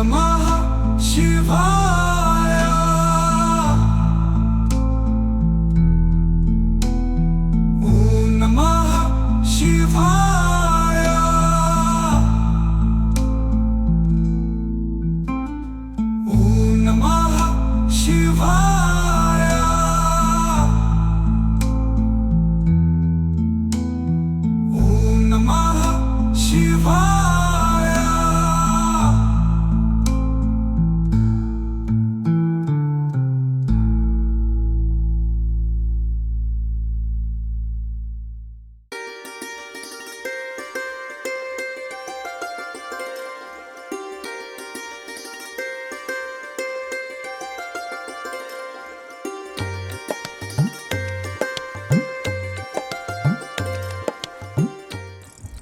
नमः शिवाय। ओम नमः शिवाय। ओम नमः शिवाय। ओम नमः शिवाय।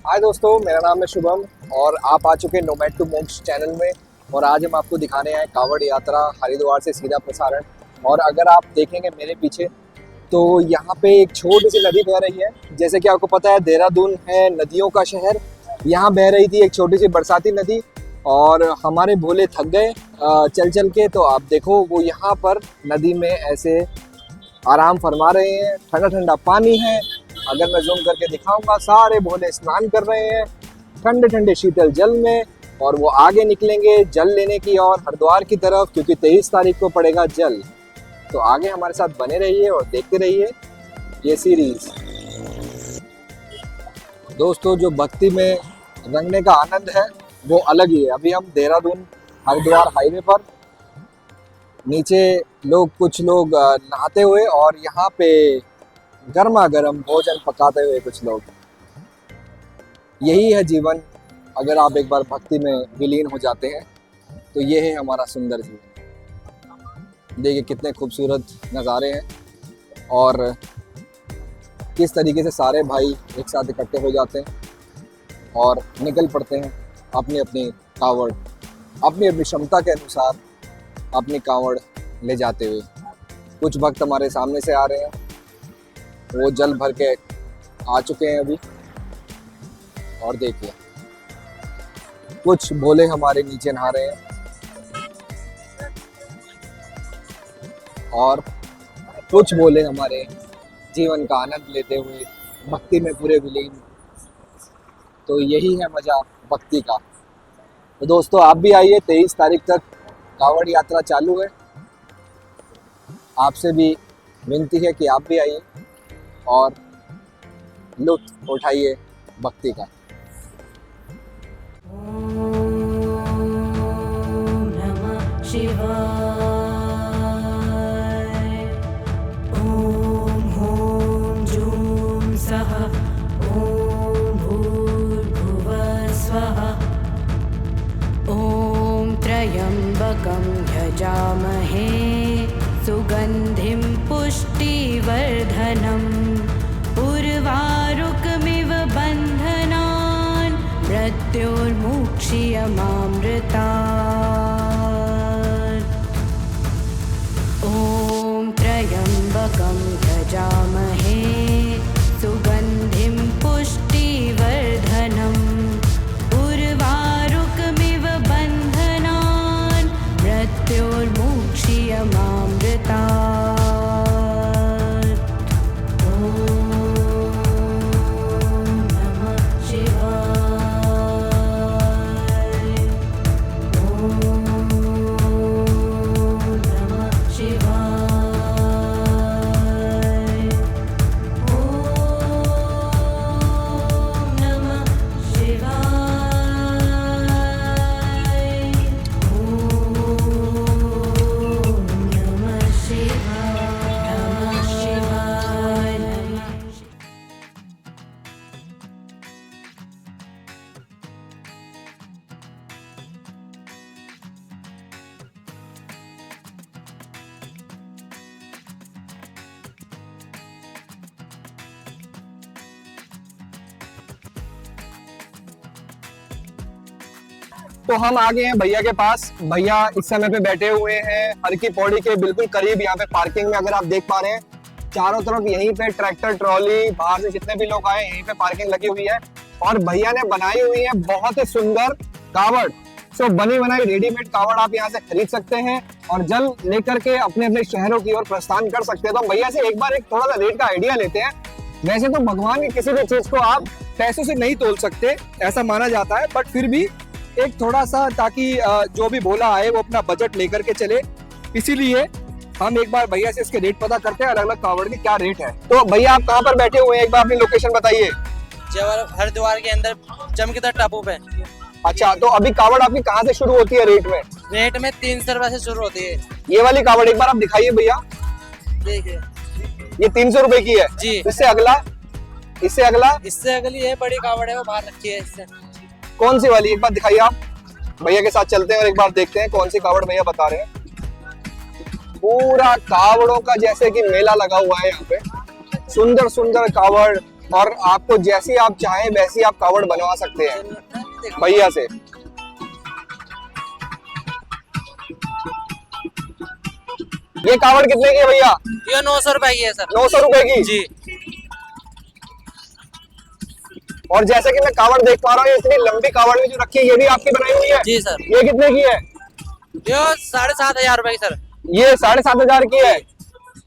हाय दोस्तों, मेरा नाम है शुभम और आप आ चुके हैं नोमैड टू मोक्ष चैनल में। और आज हम आपको दिखाने आए कांवड़ यात्रा हरिद्वार से सीधा प्रसारण। और अगर आप देखेंगे मेरे पीछे तो यहाँ पे एक छोटी सी नदी बह रही है। जैसे कि आपको पता है देहरादून है नदियों का शहर। यहाँ बह रही थी एक छोटी सी बरसाती नदी और हमारे भोले थक गए चल चल के। तो आप देखो वो यहाँ पर नदी में ऐसे आराम फरमा रहे हैं, ठंडा ठंडा पानी है। अगर मैं जूम करके दिखाऊंगा, सारे भोले स्नान कर रहे हैं ठंडे ठंडे शीतल जल में। और वो आगे निकलेंगे जल लेने की और हरिद्वार की तरफ, क्योंकि 23 तारीख को पड़ेगा जल। तो आगे हमारे साथ बने रहिए और देखते रहिए ये सीरीज। दोस्तों, जो भक्ति में रंगने का आनंद है वो अलग ही है। अभी हम देहरादून हरिद्वार हाईवे पर, नीचे कुछ लोग नहाते हुए और यहाँ पे गर्मा गर्म भोजन पकाते हुए कुछ लोग। यही है जीवन। अगर आप एक बार भक्ति में विलीन हो जाते हैं तो ये है हमारा सुंदर जीवन। देखिए कितने खूबसूरत नज़ारे हैं और किस तरीके से सारे भाई एक साथ इकट्ठे हो जाते हैं और निकल पड़ते हैं अपनी अपनी कावड़, अपनी अपनी क्षमता के अनुसार अपनी कावड़ ले जाते हुए। कुछ भक्त हमारे सामने से आ रहे हैं, वो जल भर के आ चुके हैं अभी। और देखिए कुछ भोले हमारे नीचे नहा रहे हैं और कुछ भोले हमारे जीवन का आनंद लेते हुए भक्ति में पूरे विलीन। तो यही है मजा भक्ति का। तो दोस्तों, आप भी आइए, 23 तारीख तक कांवड़ यात्रा चालू है। आपसे भी विनती है कि आप भी आइए और लुत्फ उठाइए भक्ति का। ओम नमः शिवाय। ओम ह्रूं जूं सः ओम भूर्भुवः स्वः। ओम त्र्यंबकं यजामहे सुगंधिं पुष्टिवर्धनम्। उर्वारुकमिव बन्धनान् मृत्योर्मुक्षीयमामृतात्। ॐ त्र्यंबकं यजामहे सुगंधिं पुष्टिवर्धनम्। उर्वारुकमिव बन्धनान् मृत्योर्मुक्षीयमामृतात्। तो हम आ गए हैं भैया के पास। भैया इस समय पे बैठे हुए हैं हर की पौड़ी के बिल्कुल करीब, यहाँ पे पार्किंग में। अगर आप देख पा रहे हैं चारों तरफ यहीं पे ट्रैक्टर ट्रॉली, बाहर से जितने भी लोग आए यहीं पे पार्किंग लगी हुई है। और भैया ने बनाई हुई है बहुत ही सुंदर कावड़। सो बनी बनाई रेडीमेड कावड़ आप यहाँ से खरीद सकते हैं और जल लेकर के अपने अपने शहरों की ओर प्रस्थान कर सकते हैं। तो भैया से एक बार एक थोड़ा सा रेट का आइडिया लेते हैं। वैसे तो भगवान की किसी भी चीज को आप पैसों से नहीं तोल सकते, ऐसा माना जाता है, बट फिर भी एक थोड़ा सा, ताकि जो भी भोला आए वो अपना बजट लेकर के चले, इसीलिए हम एक बार भैया से इसके रेट पता करते हैं, अलग अलग कावड़ के क्या रेट है। तो भैया आप कहाँ पर बैठे हुए हैं, एक बार अपनी लोकेशन बताइए। हरिद्वार के अंदर चमकीदड़ टापू पे। अच्छा, तो अभी कावड़ आपकी कहाँ से शुरू होती है रेट में? रेट में 300 रुपए से शुरू होती है। ये वाली कावड़ एक बार आप दिखाइए भैया। देखिए ये 300 रुपए की है जी। इससे अगला, इससे अगला, इससे अगली ये बड़ी कावड़ है, वो बाहर रखी है। इससे कौन सी वाली एक बार दिखाइए आप। भैया के साथ चलते हैं और एक बार देखते हैं कौन सी कावड़ भैया बता रहे हैं। पूरा कावड़ों का जैसे कि मेला लगा हुआ है यहाँ पे, सुंदर सुंदर कावड़, और आपको जैसी आप चाहें वैसी आप कावड़ बनवा सकते हैं भैया से। ये कावड़ कितने की है भैया? ये 900 रुपए की है सर। 900 रुपए की जी। और जैसे कि मैं कावड़ देख पा रहा हूँ, इतनी लंबी कावड़ में जो रखी है, ये भी आपकी बनाई हुई है? जी सर। ये कितने की है? ये 7,500 रुपए की सर। ये 7,500 की है।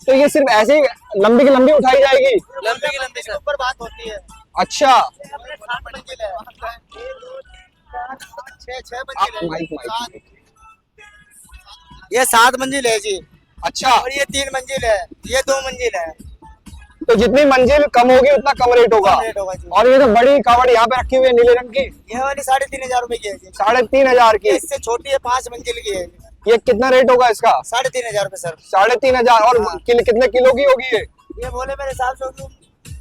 तो ये सिर्फ ऐसे ही लंबी की लंबी उठाई जाएगी? लंबी की लंबी सर। ऊपर बात होती है। अच्छा, ये 7 मंजिल है जी। अच्छा, और ये 3 मंजिल है, ये 2 मंजिल है। तो जितनी मंजिल कम होगी उतना कम रेट होगा। जी। और ये तो बड़ी कावड़ यहाँ पे रखी हुई है नीले रंग की, ये वाली 3,500 रुपए की है जी। 3,500 की। इससे छोटी है, 5 मंजिल की है। ये कितना रेट होगा इसका? 3,500 रुपए सर। 3,500। और कितने किलो की होगी ये? ये बोले मेरे हिसाब से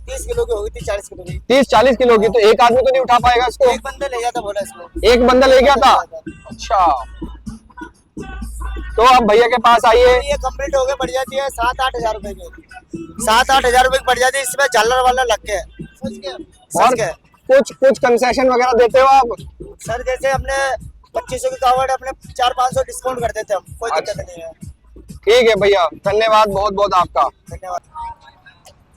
30 किलो की होगी, 30-40 किलो की। 30-40 किलो की। तो एक आदमी तो नहीं उठा पाएगा इसको? एक बंदा ले जाता बोला इसको। एक बंदा ले गया था? अच्छा, तो आप भैया के पास आइए। ये कंप्लीट हो गए, बढ़ जाती है 7-8 हजार रुपए की। 7-8 हजार रुपए की पड़ जाती है। इसमें झालर वाला लग के और कुछ कंसेशन वगैरह देते हो आप? सर जैसे हमने 2500 की कावड़ अपने 400-500 डिस्काउंट कर देते हम, कोई दिक्कत नहीं है। ठीक है भैया, धन्यवाद बहुत बहुत आपका। धन्यवाद।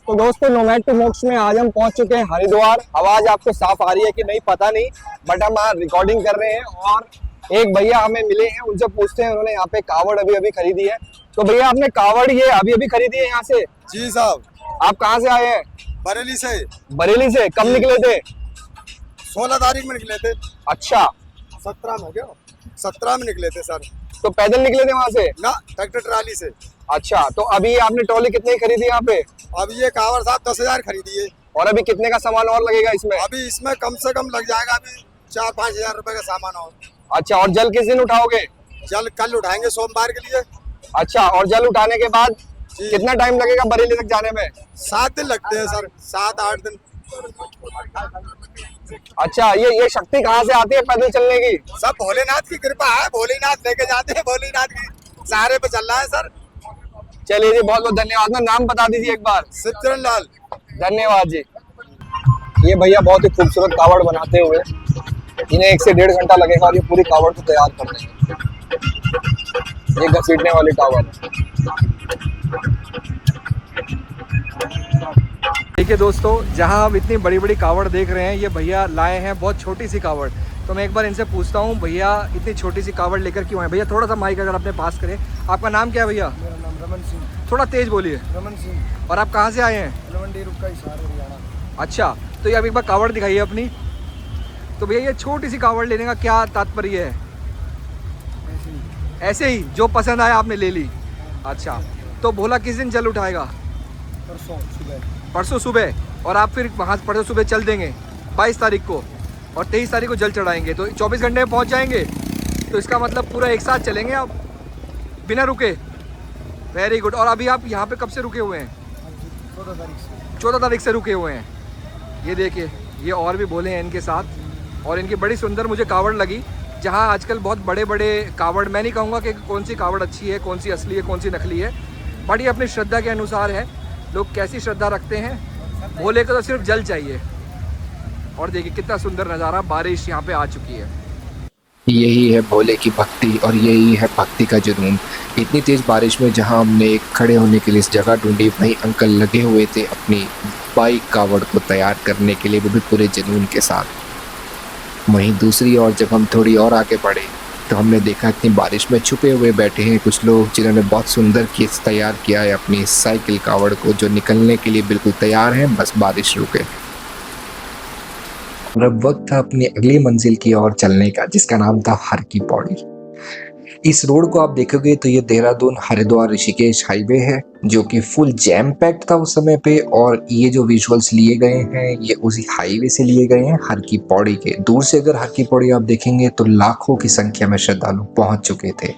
तो दोस्तों, नोमैड टू मोक्ष में आज हम पहुंच चुके हैं हरिद्वार। आवाज आपको साफ आ रही है कि नहीं पता नहीं, बट हम आज रिकॉर्डिंग कर रहे हैं और एक भैया हमें मिले हैं, उनसे पूछते हैं, उन्होंने यहाँ पे कावड़ अभी अभी खरीदी है। तो भैया आपने कावड़ ये अभी अभी खरीदी है यहाँ से? जी साहब। आप कहाँ से आए हैं? बरेली से। बरेली से? कब निकले थे? 16 तारीख में निकले थे। अच्छा, 17 में हो गया, 17 में निकले थे सर। तो पैदल निकले थे वहाँ से? ना, ट्रैक्टर ट्राली से। अच्छा, तो अभी आपने ट्रॉली कितनी खरीदी यहाँ पे? अभी ये कावड़ साहब 10,000 खरीदी है। और अभी कितने का सामान और लगेगा इसमें? अभी इसमें कम से कम लग जाएगा अभी 4-5 हजार रुपए का सामान और। अच्छा, और जल किस दिन उठाओगे? जल कल उठाएंगे, सोमवार के लिए। अच्छा, और जल उठाने के बाद कितना टाइम लगेगा बरेली तक जाने में? 7 दिन लगते हैं सर, 7-8 दिन। अच्छा, ये शक्ति कहाँ से आती है पैदल चलने की? सब भोलेनाथ की कृपा है, भोलेनाथ लेके जाते हैं, भोलेनाथ की सहारे पे चल रहा है सर। चलिए जी, बहुत बहुत धन्यवाद। ना नाम बता दीजिए एक बार। शिवचरण लाल। धन्यवाद जी। ये भैया बहुत ही खूबसूरत कावड़ बनाते हुए, इन्हें 1 से 1.5 घंटा लगेगा और ये पूरी कावड़ को तैयार कर देंगे। ये घसीटने वाली कावड़। ठीक है दोस्तों, जहां हम इतनी बड़ी बड़ी कावड़ देख रहे हैं, ये भैया लाए हैं बहुत छोटी सी कावड़। तो मैं एक बार इनसे पूछता हूँ, भैया इतनी छोटी सी कावड़ लेकर क्यों आए? भैया थोड़ा सा माइक अगर अपने पास करें। आपका नाम क्या है भैया? मेरा नाम रमन सिंह। थोड़ा तेज बोलिए। रमन सिंह। और आप कहाँ से आए हैं? तलवंडी रुपका हिसार, हरियाणा। अच्छा, तो ये अभी एक बार कावड़ दिखाइए अपनी। तो भैया ये छोटी सी कावड़ लेने का क्या तात्पर्य है? ऐसे ही जो पसंद आया आपने ले ली। अच्छा, तो भोला किस दिन जल उठाएगा? परसों सुबह। परसों सुबह। और आप फिर वहाँ परसों सुबह चल देंगे 22 तारीख को, और 23 तारीख को जल चढ़ाएंगे, तो 24 घंटे में पहुँच जाएंगे। तो इसका मतलब पूरा एक साथ चलेंगे आप बिना रुके। Very good. और अभी आप यहाँ पे कब से रुके हुए हैं? 14 तारीख से। 14 तारीख से रुके हुए हैं। ये देखिए, ये और भी भोले हैं इनके साथ, और इनकी बड़ी सुंदर मुझे कावड़ लगी। जहाँ आजकल बहुत बड़े बड़े कावड़, मैं नहीं कहूँगा कि कौन सी कावड़ अच्छी है, कौन सी असली है, कौन सी नकली है, बट ये अपनी श्रद्धा के अनुसार है। लोग कैसी श्रद्धा रखते हैं, भोले को तो सिर्फ जल चाहिए। और देखिए कितना सुंदर नज़ारा, बारिश यहाँ पे आ चुकी है। यही है भोले की भक्ति और यही है भक्ति का जुनून। इतनी तेज़ बारिश में जहां हमने खड़े होने के लिए इस जगह ढूंढी, वहीं अंकल लगे हुए थे अपनी बाइक कावड़ को तैयार करने के लिए, वो भी पूरे जुनून के साथ। वहीं दूसरी ओर जब हम थोड़ी और आगे बढ़े तो हमने देखा इतनी बारिश में छुपे हुए बैठे हैं कुछ लोग जिन्होंने बहुत सुंदर केस तैयार किया है अपनी साइकिल कावड़ को, जो निकलने के लिए बिल्कुल तैयार हैं, बस बारिश रुके। और अब वक्त था अपनी अगली मंजिल की ओर चलने का, जिसका नाम था हर की पौड़ी। इस रोड को आप देखोगे तो ये देहरादून हरिद्वार ऋषिकेश हाईवे है, जो कि फुल जैम पैक्ड था उस समय पे। और ये जो विजुअल्स लिए गए हैं ये उसी हाईवे से लिए गए हैं, हर की पौड़ी के। दूर से अगर हर की पौड़ी आप देखेंगे तो लाखों की संख्या में श्रद्धालु पहुंच चुके थे।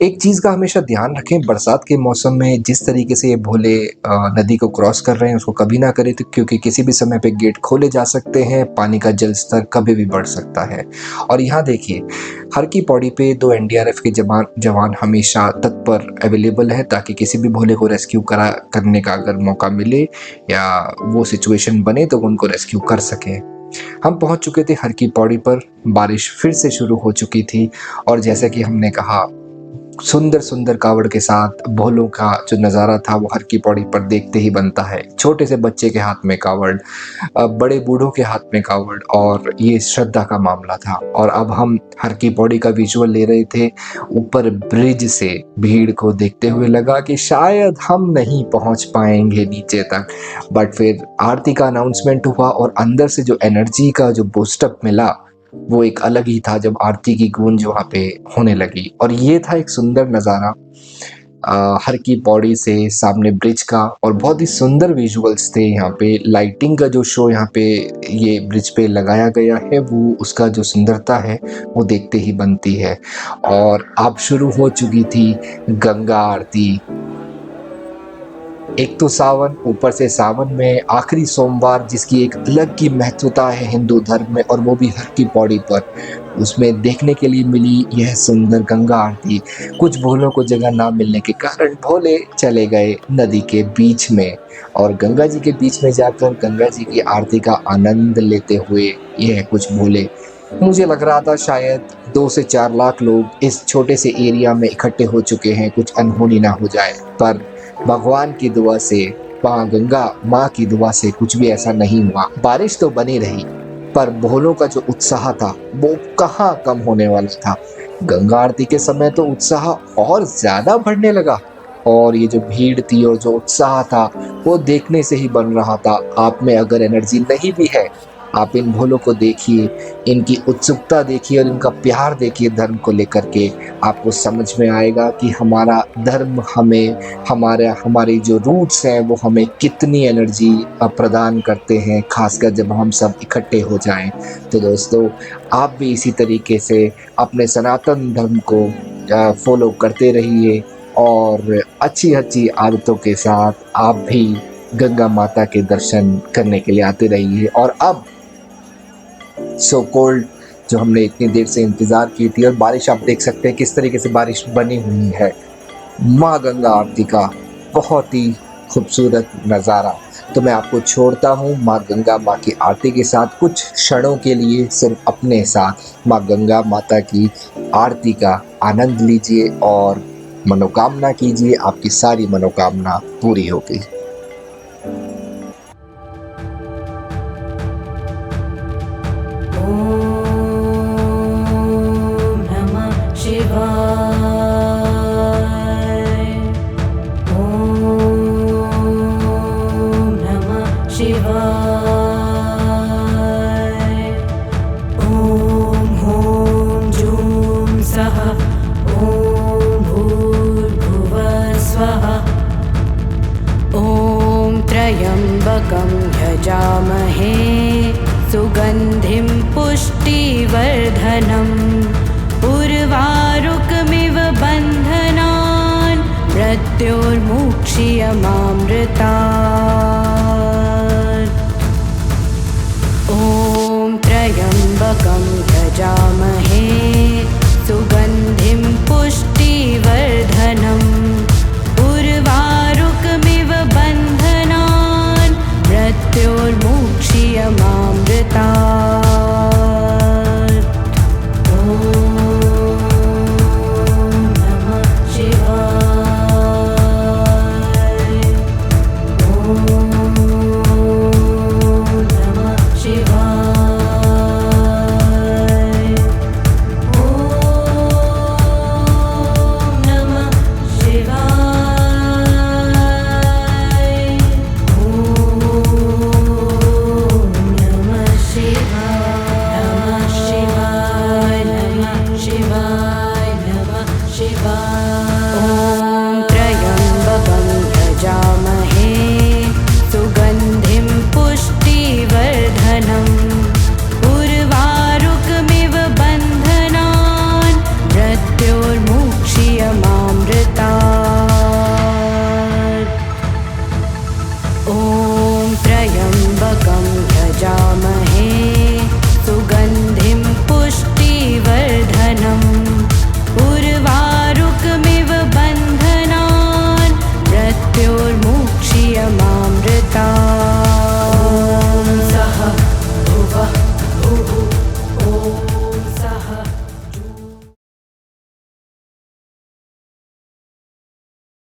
एक चीज का हमेशा ध्यान रखें, बरसात के मौसम में जिस तरीके से ये भोले नदी को क्रॉस कर रहे हैं उसको कभी ना करें, तो क्योंकि किसी भी समय पे गेट खोले जा सकते हैं, पानी का जल स्तर कभी भी बढ़ सकता है। और यहाँ देखिए हर की पौड़ी पे 2 NDRF के जवान हमेशा तत्पर अवेलेबल है, ताकि किसी भी भोले को रेस्क्यू करने का अगर मौका मिले या वो सिचुएशन बने तो उनको रेस्क्यू कर सके। हम पहुंच चुके थे हर की पौड़ी पर, बारिश फिर से शुरू हो चुकी थी और जैसे कि हमने कहा सुंदर सुंदर कावड़ के साथ भोलों का जो नज़ारा था वो हर की पौड़ी पर देखते ही बनता है। छोटे से बच्चे के हाथ में कावड़, बड़े बूढ़ों के हाथ में कावड़, और ये श्रद्धा का मामला था। और अब हम हर की पौड़ी का विजुअल ले रहे थे ऊपर ब्रिज से। भीड़ को देखते हुए लगा कि शायद हम नहीं पहुंच पाएंगे नीचे तक, बट फिर आरती का अनाउंसमेंट हुआ और अंदर से जो एनर्जी का जो बूस्टअप मिला वो एक अलग ही था जब आरती की गूंज वहाँ पे होने लगी। और ये था एक सुंदर नज़ारा हर की पौड़ी से सामने ब्रिज का, और बहुत ही सुंदर विजुअल्स थे यहाँ पे। लाइटिंग का जो शो यहाँ पे ये ब्रिज पे लगाया गया है वो उसका जो सुंदरता है वो देखते ही बनती है। और अब शुरू हो चुकी थी गंगा आरती। एक तो सावन, ऊपर से सावन में आखिरी सोमवार, जिसकी एक अलग की महत्वता है हिंदू धर्म में, और वो भी हर की पौड़ी पर। उसमें देखने के लिए मिली यह सुंदर गंगा आरती। कुछ भोलों को जगह ना मिलने के कारण भोले चले गए नदी के बीच में, और गंगा जी के बीच में जाकर गंगा जी की आरती का आनंद लेते हुए यह कुछ भोले, मुझे लग रहा था शायद 2 से 4 लाख लोग इस छोटे से एरिया में इकट्ठे हो चुके हैं, कुछ अनहोनी ना हो जाए। पर भगवान की दुआ से, माँ गंगा माँ की दुआ से कुछ भी ऐसा नहीं हुआ। बारिश तो बनी रही पर भोलों का जो उत्साह था वो कहाँ कम होने वाला था। गंगा आरती के समय तो उत्साह और ज्यादा बढ़ने लगा, और ये जो भीड़ थी और जो उत्साह था वो देखने से ही बन रहा था। आप में अगर एनर्जी नहीं भी है, आप इन भोलों को देखिए, इनकी उत्सुकता देखिए और इनका प्यार देखिए धर्म को लेकर के, आपको समझ में आएगा कि हमारा धर्म हमें, हमारी जो रूट्स हैं वो हमें कितनी एनर्जी प्रदान करते हैं, खासकर जब हम सब इकट्ठे हो जाएं। तो दोस्तों, आप भी इसी तरीके से अपने सनातन धर्म को फॉलो करते रहिए और अच्छी अच्छी आदतों के साथ आप भी गंगा माता के दर्शन करने के लिए आते रहिए। और अब सो कोल्ड जो हमने इतनी देर से इंतज़ार की थी, और बारिश आप देख सकते हैं किस तरीके से बारिश बनी हुई है, माँ गंगा आरती का बहुत ही खूबसूरत नज़ारा। तो मैं आपको छोड़ता हूँ माँ गंगा माँ की आरती के साथ कुछ क्षणों के लिए, सिर्फ अपने साथ माँ गंगा माता की आरती का आनंद लीजिए और मनोकामना कीजिए, आपकी सारी मनोकामना पूरी होगी। ॐ नमः शिवाय। ॐ नमः शिवाय। ॐ ह्रौं जूं सः ॐ भूर्भुवः स्वः। ॐ त्र्यम्बकं यजामहे सुगन्धिं पुष्टिवर्धनम्। उर्वारुकमिव बन्धनान् मृत्योर्मुक्षीयमामृतात्। ॐ त्र्यम्बकं यजामहे